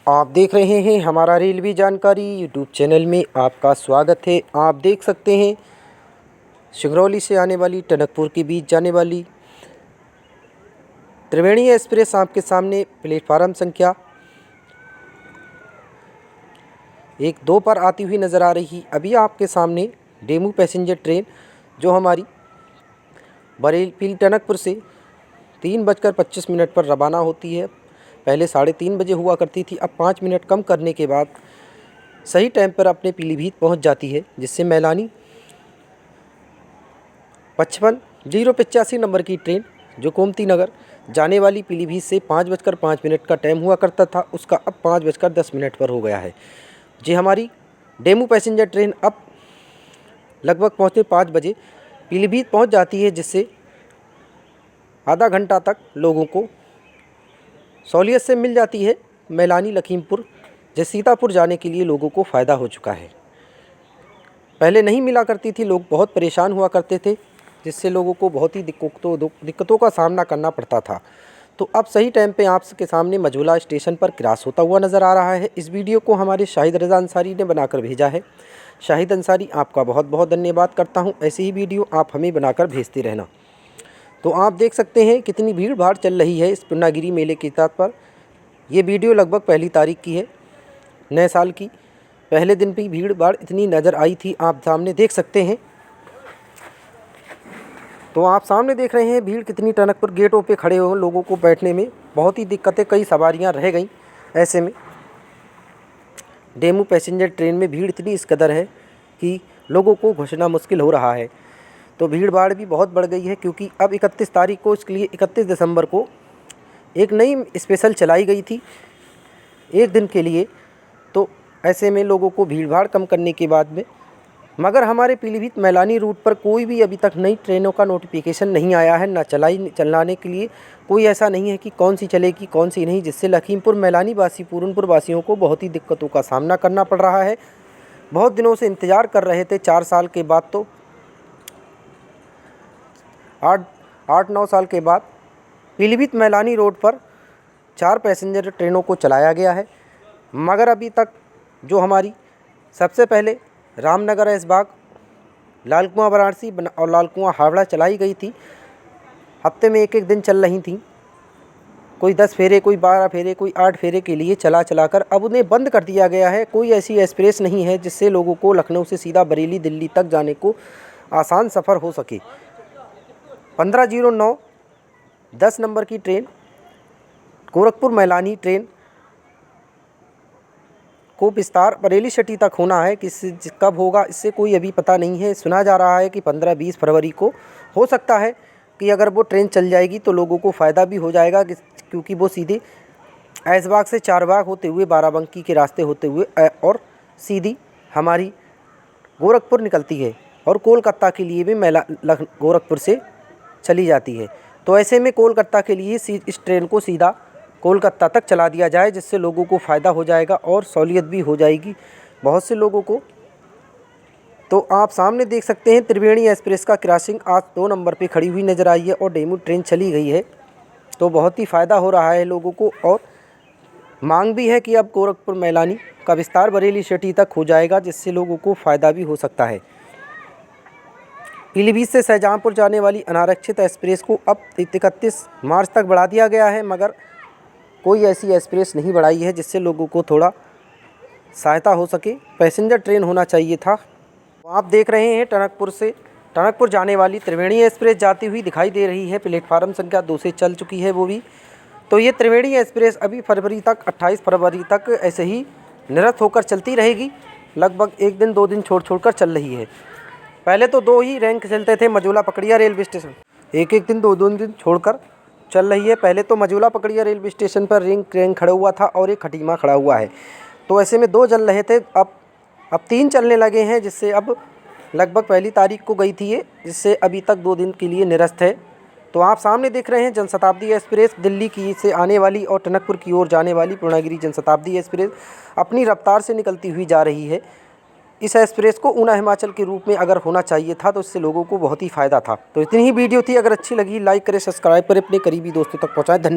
आप देख रहे हैं हमारा रेलवे जानकारी यूट्यूब चैनल में आपका स्वागत है। आप देख सकते हैं सिंगरौली से आने वाली टनकपुर के बीच जाने वाली त्रिवेणी एक्सप्रेस आपके सामने प्लेटफार्म संख्या 1-2 पर आती हुई नज़र आ रही। अभी आपके सामने डेमू पैसेंजर ट्रेन जो हमारी बरेली टनकपुर से 3:25 पर रवाना होती है। पहले 3:30 बजे हुआ करती थी, अब 5 मिनट कम करने के बाद सही टाइम पर अपने पीलीभीत पहुंच जाती है, जिससे मैलानी 55-085 नंबर की ट्रेन जो गोमती नगर जाने वाली पीलीभीत से 5:05 का टाइम हुआ करता था, उसका अब 5:10 पर हो गया है। जी हमारी डेमू पैसेंजर ट्रेन अब लगभग पहुँचते 5 बजे पीलीभीत पहुँच जाती है, जिससे आधा घंटा तक लोगों को सहूलियत से मिल जाती है। मैलानी लखीमपुर जैसे सीतापुर जाने के लिए लोगों को फ़ायदा हो चुका है। पहले नहीं मिला करती थी, लोग बहुत परेशान हुआ करते थे, जिससे लोगों को बहुत ही दिक्कतों का सामना करना पड़ता था। तो अब सही टाइम पे आपके सामने मझोला स्टेशन पर क्रॉस होता हुआ नज़र आ रहा है। इस वीडियो को हमारे शाहिद रज़ा अंसारी ने बनाकर भेजा है। शाहिद अंसारी, आपका बहुत बहुत धन्यवाद करता हूँ। ऐसे ही वीडियो आप हमें बनाकर भेजते रहना। तो आप देख सकते हैं कितनी भीड़ भाड़ चल रही है इस पूर्णागिरी मेले के तौर पर। ये वीडियो लगभग पहली तारीख की है, नए साल की। पहले दिन भी भीड़ भाड़ इतनी नज़र आई थी, आप सामने देख सकते हैं। तो आप सामने देख रहे हैं भीड़ कितनी। टनकपुर गेटों पे खड़े हो लोगों को बैठने में बहुत ही दिक्कतें, कई सवारियां रह गई। ऐसे में डेमू पैसेंजर ट्रेन में भीड़ इतनी इस कदर है कि लोगों को घुसना मुश्किल हो रहा है। तो भीड़ भाड़ भी बहुत बढ़ गई है, क्योंकि अब 31 तारीख को, इसके लिए 31 दिसंबर को एक नई स्पेशल चलाई गई थी एक दिन के लिए। तो ऐसे में लोगों को भीड़ भाड़ कम करने के बाद में, मगर हमारे पीलीभीत मैलानी रूट पर कोई भी अभी तक नई ट्रेनों का नोटिफिकेशन नहीं आया है, ना चलाने के लिए कोई ऐसा नहीं है कि कौन सी चलेगी कौन सी नहीं, जिससे लखीमपुर मैलानी वासी पूरनपुर वासियों को बहुत ही दिक्कतों का सामना करना पड़ रहा है। बहुत दिनों से इंतज़ार कर रहे थे, 4 साल के बाद, तो 8-9 साल के बाद पीलीभीत मैलानी रोड पर 4 पैसेंजर ट्रेनों को चलाया गया है। मगर अभी तक जो हमारी सबसे पहले रामनगर ऐशबाग, लाल कुआं वाराणसी और लाल कुआं हावड़ा चलाई गई थी, हफ्ते में एक दिन चल रही थी। कोई 10 फेरे, कोई 12 फेरे, कोई 8 फेरे के लिए चला कर अब उन्हें बंद कर दिया गया है। कोई ऐसी एक्सप्रेस नहीं है जिससे लोगों को लखनऊ से सीधा बरेली दिल्ली तक जाने को आसान सफ़र हो सके। 1509 10 नंबर की ट्रेन गोरखपुर मैलानी ट्रेन को विस्तार बरेली सिटी तक होना है। कब होगा इससे कोई अभी पता नहीं है। सुना जा रहा है कि 15-20 फरवरी को हो सकता है कि अगर वो ट्रेन चल जाएगी तो लोगों को फ़ायदा भी हो जाएगा, क्योंकि वो सीधे ऐशबाग से चारबाग होते हुए, बाराबंकी के रास्ते होते हुए और सीधी हमारी गोरखपुर निकलती है, और कोलकाता के लिए भी गोरखपुर से चली जाती है। तो ऐसे में कोलकाता के लिए इस ट्रेन को सीधा कोलकाता तक चला दिया जाए, जिससे लोगों को फ़ायदा हो जाएगा और सहूलियत भी हो जाएगी बहुत से लोगों को। तो आप सामने देख सकते हैं त्रिवेणी एक्सप्रेस का क्रॉसिंग आज 2 नंबर पे खड़ी हुई नज़र आई है और डेमू ट्रेन चली गई है। तो बहुत ही फ़ायदा हो रहा है लोगों को, और मांग भी है कि अब गोरखपुर मैलानी का विस्तार बरेली सिटी तक हो जाएगा, जिससे लोगों को फ़ायदा भी हो सकता है। पीलीभीत से शाहजहाँपुर जाने वाली अनारक्षित एक्सप्रेस को अब 31 मार्च तक बढ़ा दिया गया है, मगर कोई ऐसी एक्सप्रेस नहीं बढ़ाई है जिससे लोगों को थोड़ा सहायता हो सके। पैसेंजर ट्रेन होना चाहिए था। तो आप देख रहे हैं टनकपुर जाने वाली त्रिवेणी एक्सप्रेस जाती हुई दिखाई दे रही है। प्लेटफार्म संख्या 2 से चल चुकी है वो भी। तो ये त्रिवेणी एक्सप्रेस अभी फरवरी तक, 28 फरवरी तक ऐसे ही निरस्त होकर चलती रहेगी। लगभग 1 दिन 2 दिन छोड़ कर चल रही है। पहले तो 2 ही रैंक चलते थे, मझोला पकड़िया रेलवे स्टेशन, एक दिन 2 दिन छोड़कर चल रही है। पहले तो मझोला पकड़िया रेलवे स्टेशन पर रैंक खड़ा हुआ था और एक खटीमा खड़ा हुआ है। तो ऐसे में 2 चल रहे थे, अब 3 चलने लगे हैं, जिससे अब लगभग पहली तारीख को गई थी ये, जिससे अभी तक 2 दिन के लिए निरस्त है। तो आप सामने देख रहे हैं जनशताब्दी एक्सप्रेस दिल्ली की से आने वाली और टनकपुर की ओर जाने वाली पूर्णागिरी जनशताब्दी एक्सप्रेस अपनी रफ्तार से निकलती हुई जा रही है। इस एक्सप्रेस को ऊना हिमाचल के रूप में अगर होना चाहिए था, तो इससे लोगों को बहुत ही फ़ायदा था। तो इतनी ही वीडियो थी। अगर अच्छी लगी लाइक करें, सब्सक्राइब करें, अपने करीबी दोस्तों तक पहुँचाएँ। धन्यवाद।